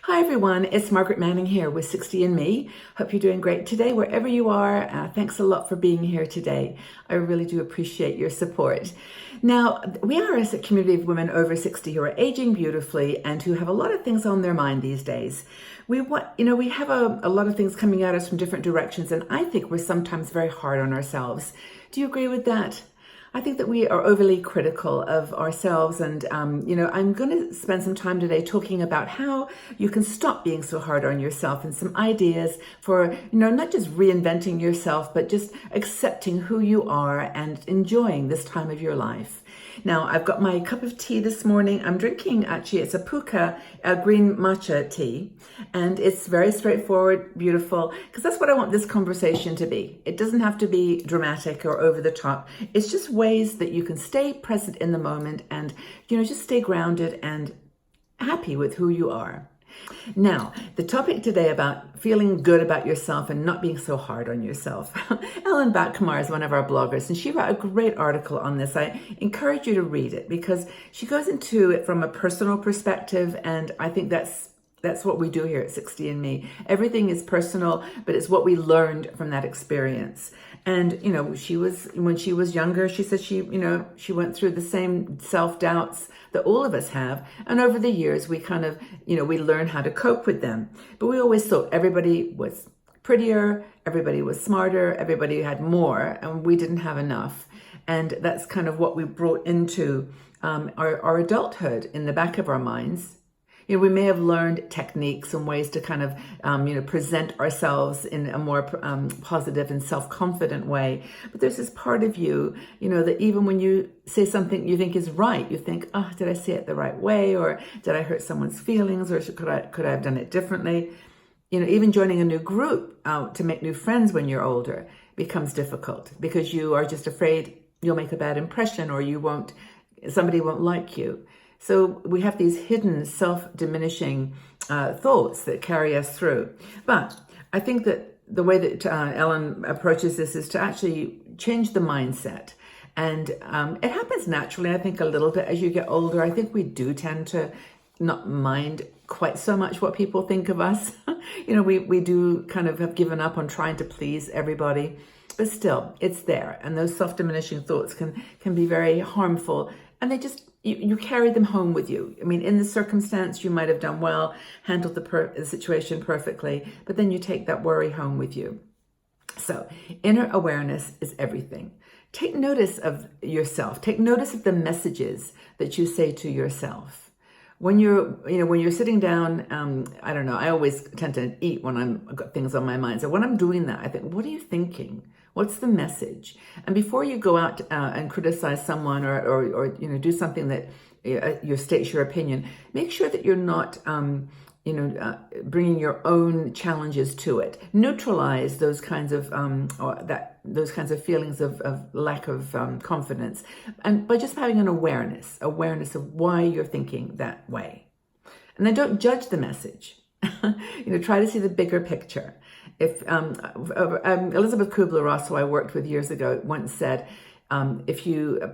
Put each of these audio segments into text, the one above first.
Hi everyone, it's Margaret Manning here with 60 and Me. Hope you're doing great today, wherever you are. Thanks a lot for being here today. I really do appreciate your support. Now, we are a community of women over 60 who are aging beautifully and who have a lot of things on their mind these days. We have a lot of things coming at us from different directions, and I think we're sometimes very hard on ourselves. Do you agree with that? I think that we are overly critical of ourselves, and I'm going to spend some time today talking about how you can stop being so hard on yourself and some ideas for, not just reinventing yourself, but just accepting who you are and enjoying this time of your life. Now, I've got my cup of tea this morning. I'm drinking, actually, it's a puka, a green matcha tea, and it's very straightforward, beautiful, because that's what I want this conversation to be. It doesn't have to be dramatic or over the top. It's just ways that you can stay present in the moment and, just stay grounded and happy with who you are. Now, the topic today about feeling good about yourself and not being so hard on yourself. Ellen Batkamar is one of our bloggers, and she wrote a great article on this. I encourage you to read it because she goes into it from a personal perspective, and I think that's what we do here at 60 and Me. Everything is personal, but it's what we learned from that experience. And, when she was younger, she said she went through the same self-doubts that all of us have. And over the years, we kind of, we learn how to cope with them. But we always thought everybody was prettier, everybody was smarter, everybody had more, and we didn't have enough. And that's kind of what we brought into our adulthood in the back of our minds. We may have learned techniques and ways to kind of, present ourselves in a more positive and self-confident way. But there's this part of you, that even when you say something you think is right, you think, oh, did I say it the right way? Or did I hurt someone's feelings? Or could I have done it differently? Even joining a new group to make new friends when you're older becomes difficult because you are just afraid you'll make a bad impression or somebody won't like you. So we have these hidden self-diminishing thoughts that carry us through. But I think that the way that Ellen approaches this is to actually change the mindset. And it happens naturally, I think, a little bit as you get older. I think we do tend to not mind quite so much what people think of us. We do kind of have given up on trying to please everybody. But still, it's there. And those self-diminishing thoughts can be very harmful. And they just, you carry them home with you. I mean, in the circumstance, you might have done well, handled the situation perfectly, but then you take that worry home with you. So inner awareness is everything. Take notice of yourself. Take notice of the messages that you say to yourself. When you're sitting down, I don't know, I always tend to eat when I've got things on my mind. So when I'm doing that, I think, what are you thinking? What's the message? And before you go out and criticize someone or do something that states your opinion, make sure that you're not bringing your own challenges to it. Neutralize those kinds of feelings of lack of confidence, and by just having an awareness of why you're thinking that way. And then don't judge the message. Try to see the bigger picture. If Elizabeth Kubler-Ross, who I worked with years ago, once said,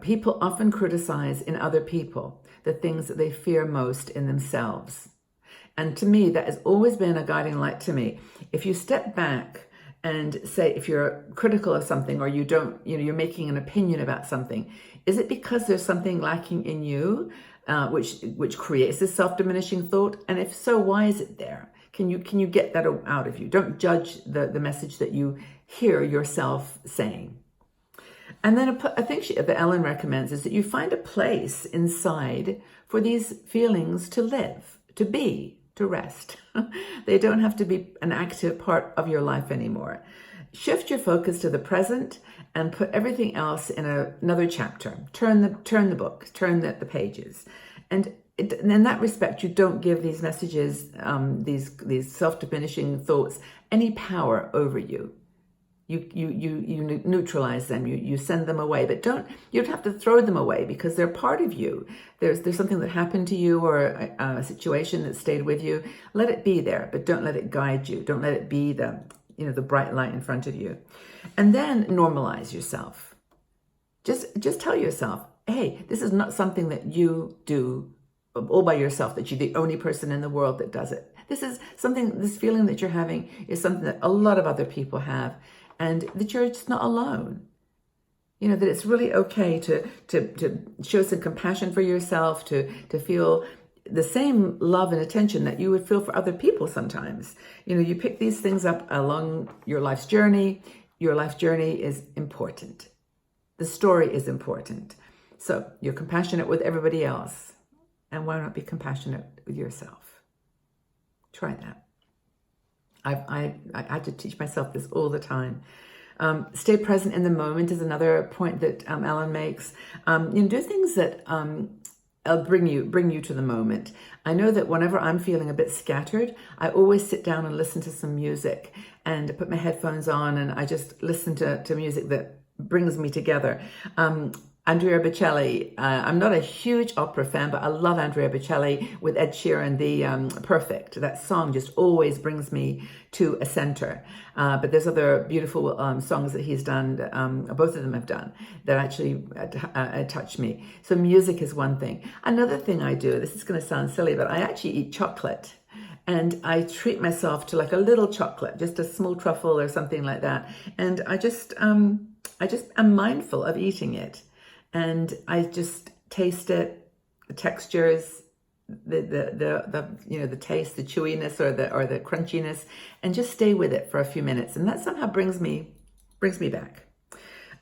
people often criticize in other people the things that they fear most in themselves. And to me, that has always been a guiding light to me. If you step back and say, if you're critical of something or you're making an opinion about something, is it because there's something lacking in you, which creates this self-diminishing thought? And if so, why is it there? Can you get that out of you? Don't judge the message that you hear yourself saying. And then I think that Ellen recommends is that you find a place inside for these feelings to live, to be, to rest. They don't have to be an active part of your life anymore. Shift your focus to the present and put everything else in another chapter. Turn the book, turn the pages. And in that respect, you don't give these messages, these self-diminishing thoughts, any power over you. You neutralize them. You send them away, but you don't have to throw them away because they're part of you. There's something that happened to you or a situation that stayed with you. Let it be there, but don't let it guide you. Don't let it be the bright light in front of you. And then normalize yourself. Just tell yourself, hey, this is not something that you do all by yourself, that you're the only person in the world that does it. This feeling that you're having is something that a lot of other people have, and that you're just not alone. That it's really okay to show some compassion for yourself, to feel the same love and attention that you would feel for other people sometimes. You pick these things up along your life's journey. Your life journey is important. The story is important. So you're compassionate with everybody else. And why not be compassionate with yourself? Try that. I had to teach myself this all the time. Stay present in the moment is another point that Ellen makes. Do things that bring you to the moment. I know that whenever I'm feeling a bit scattered, I always sit down and listen to some music and put my headphones on, and I just listen to music that brings me together. Andrea Bocelli, I'm not a huge opera fan, but I love Andrea Bocelli with Ed Sheeran, the Perfect. That song just always brings me to a center. But there's other beautiful songs that he's done, both of them have done, that actually touch me. So music is one thing. Another thing I do, this is going to sound silly, but I actually eat chocolate. And I treat myself to like a little chocolate, just a small truffle or something like that. And I just am mindful of eating it. And I just taste it, the textures, the taste, the chewiness or the crunchiness, and just stay with it for a few minutes. And that somehow brings me back.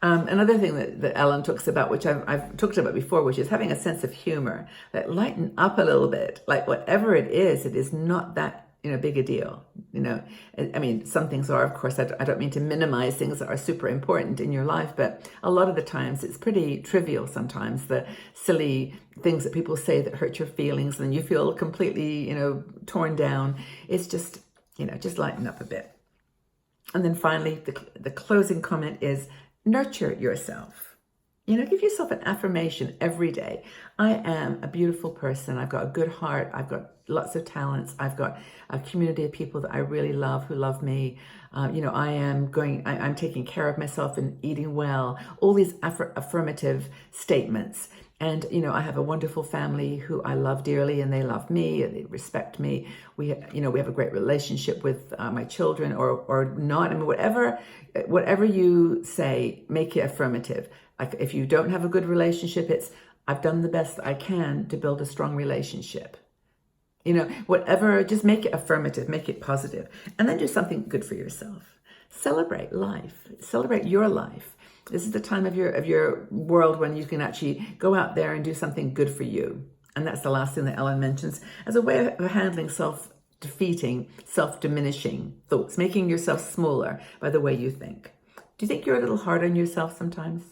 Another thing that Ellen talks about, which I've talked about before, which is having a sense of humor, that lighten up a little bit. Like whatever it is not that big a deal. I mean, some things are, of course, I don't mean to minimize things that are super important in your life, but a lot of the times it's pretty trivial sometimes, the silly things that people say that hurt your feelings and you feel completely, torn down. It's just, just lighten up a bit. And then finally, the closing comment is nurture yourself. Give yourself an affirmation every day. I am a beautiful person. I've got a good heart. I've got lots of talents. I've got a community of people that I really love, who love me. I'm taking care of myself and eating well. All these affirmative statements. And, I have a wonderful family who I love dearly, and they love me and they respect me. We have a great relationship with my children or not. I mean, whatever you say, make it affirmative. Like if you don't have a good relationship, it's I've done the best I can to build a strong relationship. Whatever, just make it affirmative, make it positive, and then do something good for yourself. Celebrate life, celebrate your life. This is the time of your world when you can actually go out there and do something good for you. And that's the last thing that Ellen mentions as a way of handling self-defeating, self-diminishing thoughts, making yourself smaller by the way you think. Do you think you're a little hard on yourself sometimes?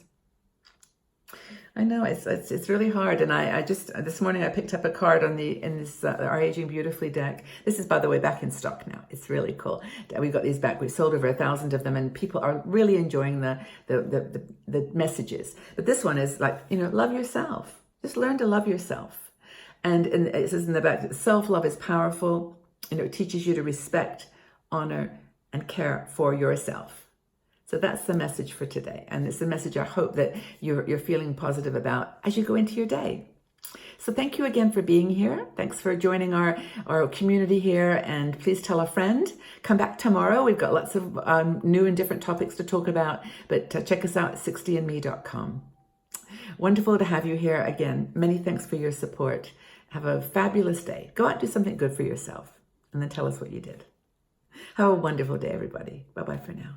I know it's really hard, and I just this morning I picked up a card in this Our Aging Beautifully deck. This is, by the way, back in stock now. It's really cool. We got these back. We've sold over 1,000 of them, and people are really enjoying the messages. But this one is like, love yourself. Just learn to love yourself. And it says in the back, self-love is powerful. It teaches you to respect, honor, and care for yourself. So that's the message for today. And it's a message I hope that you're feeling positive about as you go into your day. So thank you again for being here. Thanks for joining our community here. And please tell a friend. Come back tomorrow. We've got lots of new and different topics to talk about. But check us out at 60andme.com. Wonderful to have you here again. Many thanks for your support. Have a fabulous day. Go out and do something good for yourself. And then tell us what you did. Have a wonderful day, everybody. Bye-bye for now.